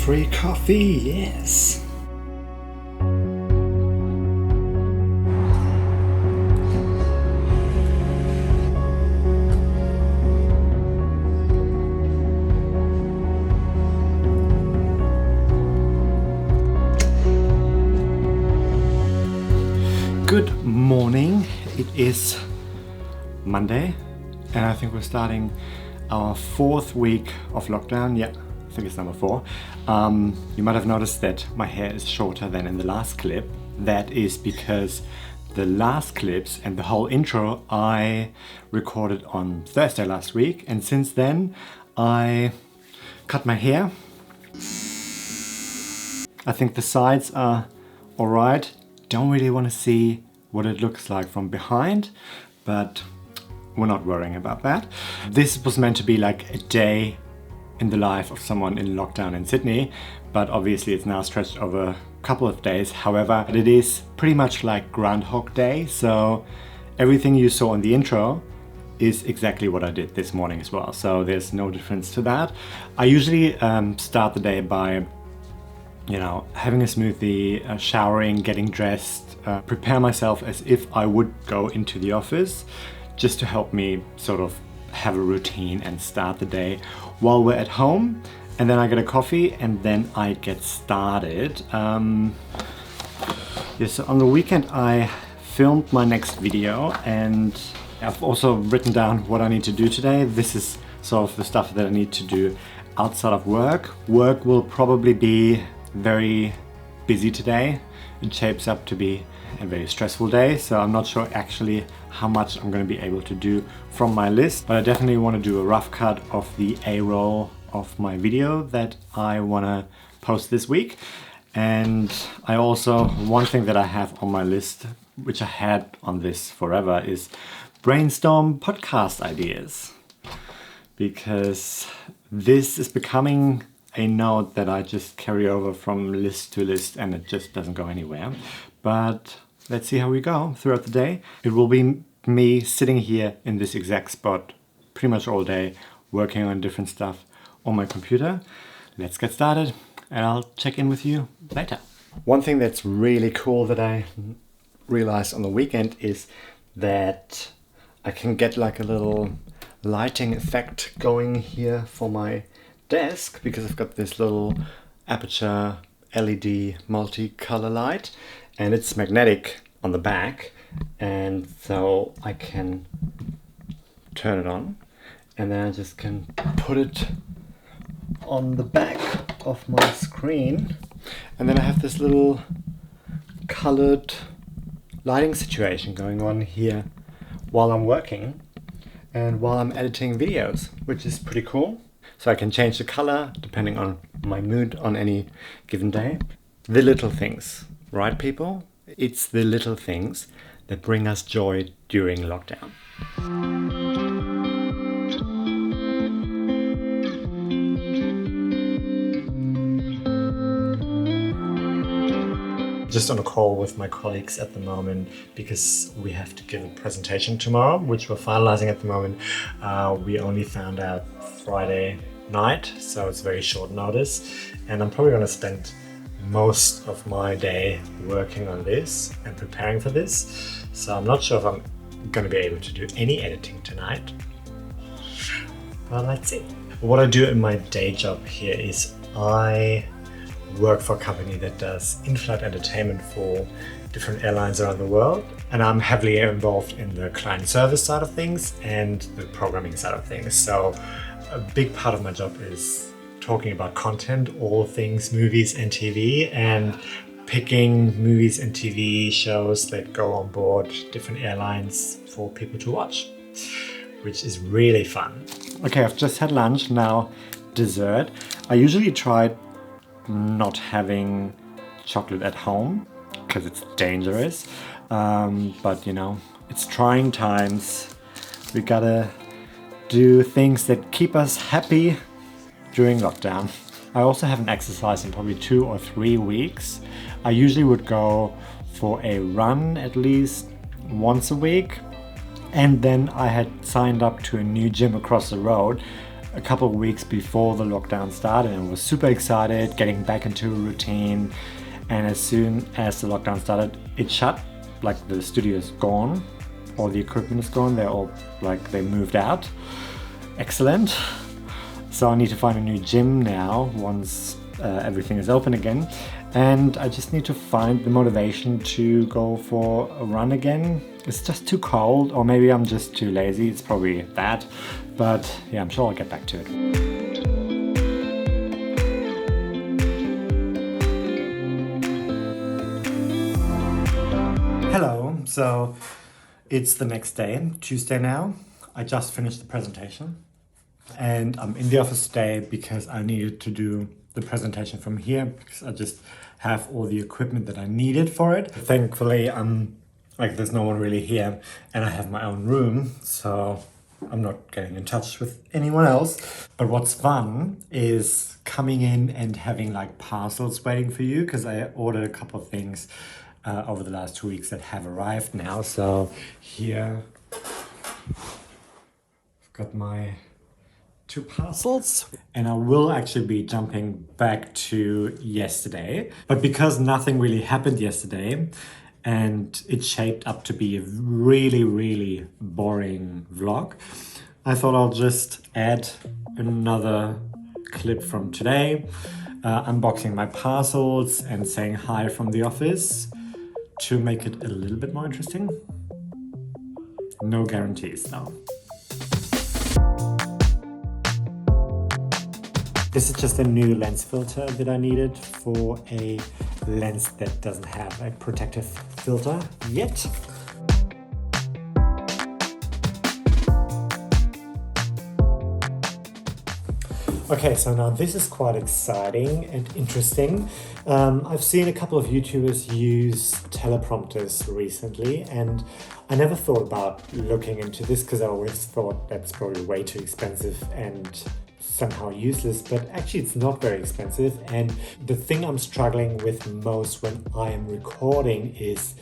Free coffee, yes. Good morning. It is Monday, and I think we're starting our 4th week of lockdown. Yeah, I think it's number 4. You might have noticed that my hair is shorter than in the last clip. That is because the last clips and the whole intro I recorded on Thursday last week, and since then I cut my hair. I think the sides are alright. Don't really want to see what it looks like from behind, but we're not worrying about that. This was meant to be like a day in the life of someone in lockdown in Sydney, but obviously it's now stretched over a couple of days. However, it is pretty much like Groundhog Day, so everything you saw in the intro is exactly what I did this morning as well, so there's no difference to that. I usually start the day by having a smoothie, showering, getting dressed, prepare myself as if I would go into the office, just to help me sort of have a routine and start the day while we're at home. And then I get a coffee and then I get started. So on the weekend I filmed my next video, and I've also written down what I need to do today. This is sort of the stuff that I need to do outside of work. Work will probably be very busy today. It shapes up to be a very stressful day, so I'm not sure actually how much I'm going to be able to do from my list, but I definitely want to do a rough cut of the A-roll of my video that I want to post this week. And I also, one thing that I have on my list, which I had on this forever, is brainstorm podcast ideas, because this is becoming a note that I just carry over from list to list, and it just doesn't go anywhere. But let's see how we go throughout the day. It will be me sitting here in this exact spot pretty much all day, working on different stuff on my computer. Let's get started, and I'll check in with you later. One thing that's really cool that I realized on the weekend is that I can get like a little lighting effect going here for my desk, because I've got this little aperture LED multi-color light, and it's magnetic on the back, and so I can turn it on, and then I just can put it on the back of my screen, and then I have this little colored lighting situation going on here while I'm working and while I'm editing videos, which is pretty cool. So I can change the color depending on my mood on any given day. The little things, right people? It's the little things that bring us joy during lockdown. Just on a call with my colleagues at the moment, because we have to give a presentation tomorrow, which we're finalizing at the moment. We only found out Friday night, so it's very short notice, and I'm probably going to spend most of my day working on this and preparing for this, so I'm not sure if I'm going to be able to do any editing tonight, but let's see. What I do in my day job here is I work for a company that does in-flight entertainment for different airlines around the world, and I'm heavily involved in the client service side of things and the programming side of things. So a big part of my job is talking about content, all things movies and TV, and picking movies and TV shows that go on board different airlines for people to watch, which is really fun. Okay, I've just had lunch, now dessert. I usually try not having chocolate at home because it's dangerous, but it's trying times. We gotta do things that keep us happy during lockdown. I also haven't exercised in probably 2 or 3 weeks. I usually would go for a run at least once a week, and then I had signed up to a new gym across the road a couple of weeks before the lockdown started and was super excited, getting back into a routine. And as soon as the lockdown started, it shut, like the studio is gone, all the equipment is gone, they're all like, they moved out. Excellent. So I need to find a new gym now once everything is open again. And I just need to find the motivation to go for a run again. It's just too cold, or maybe I'm just too lazy. It's probably that. But yeah, I'm sure I'll get back to it. Hello, so it's the next day, Tuesday now. I just finished the presentation and I'm in the office today because I needed to do the presentation from here because I just have all the equipment that I needed for it. Thankfully, there's no one really here and I have my own room, so I'm not getting in touch with anyone else. But what's fun is coming in and having like parcels waiting for you, because I ordered a couple of things over the last 2 weeks that have arrived now. So here I've got my 2 parcels, and I will actually be jumping back to yesterday, but because nothing really happened yesterday and it shaped up to be a really boring vlog, I thought I'll just add another clip from today, unboxing my parcels and saying hi from the office to make it a little bit more interesting. No guarantees though. This is just a new lens filter that I needed for a lens that doesn't have a protective filter yet. Okay, so now this is quite exciting and interesting. I've seen a couple of YouTubers use teleprompters recently, and I never thought about looking into this because I always thought that's probably way too expensive and somehow useless, but actually it's not very expensive. And the thing I'm struggling with most when I am recording is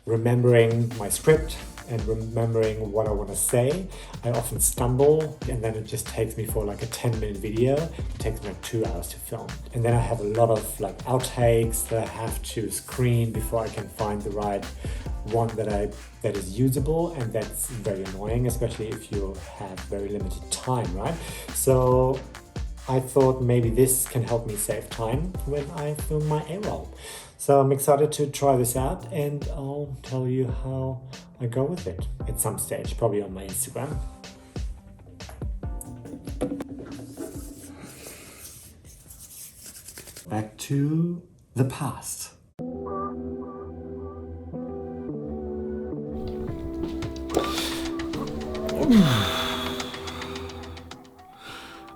remembering my script and remembering what I want to say. I often stumble and then it just takes me for like a 10-minute video. It takes me like 2 hours to film. And then I have a lot of like outtakes that I have to screen before I can find the right one that is usable, and that's very annoying, especially if you have very limited time, right? So I thought maybe this can help me save time when I film my A-roll. So I'm excited to try this out, and I'll tell you how I go with it at some stage, probably on my Instagram. Back to the past.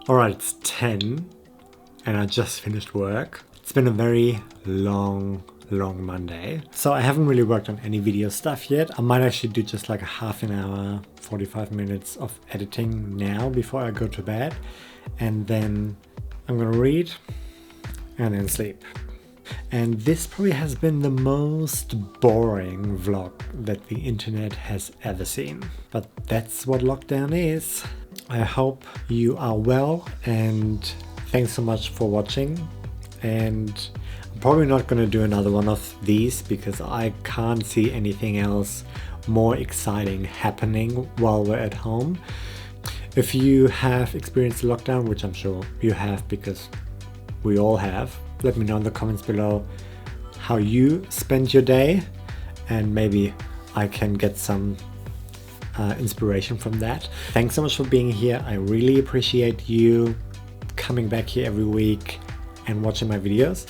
Alright, it's 10 and I just finished work. It's been a very long Monday. So I haven't really worked on any video stuff yet. I might actually do just like a half an hour, 45 minutes of editing now before I go to bed. And then I'm gonna read and then sleep. And this probably has been the most boring vlog that the internet has ever seen. But that's what lockdown is. I hope you are well, and thanks so much for watching. And I'm probably not going to do another one of these because I can't see anything else more exciting happening while we're at home. If you have experienced lockdown, which I'm sure you have because we all have, let me know in the comments below how you spent your day, and maybe I can get some inspiration from that. Thanks so much for being here. I really appreciate you coming back here every week and watching my videos.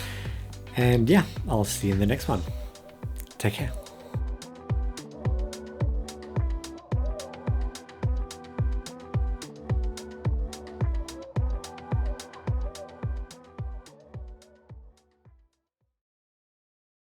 And yeah, I'll see you in the next one. Take care.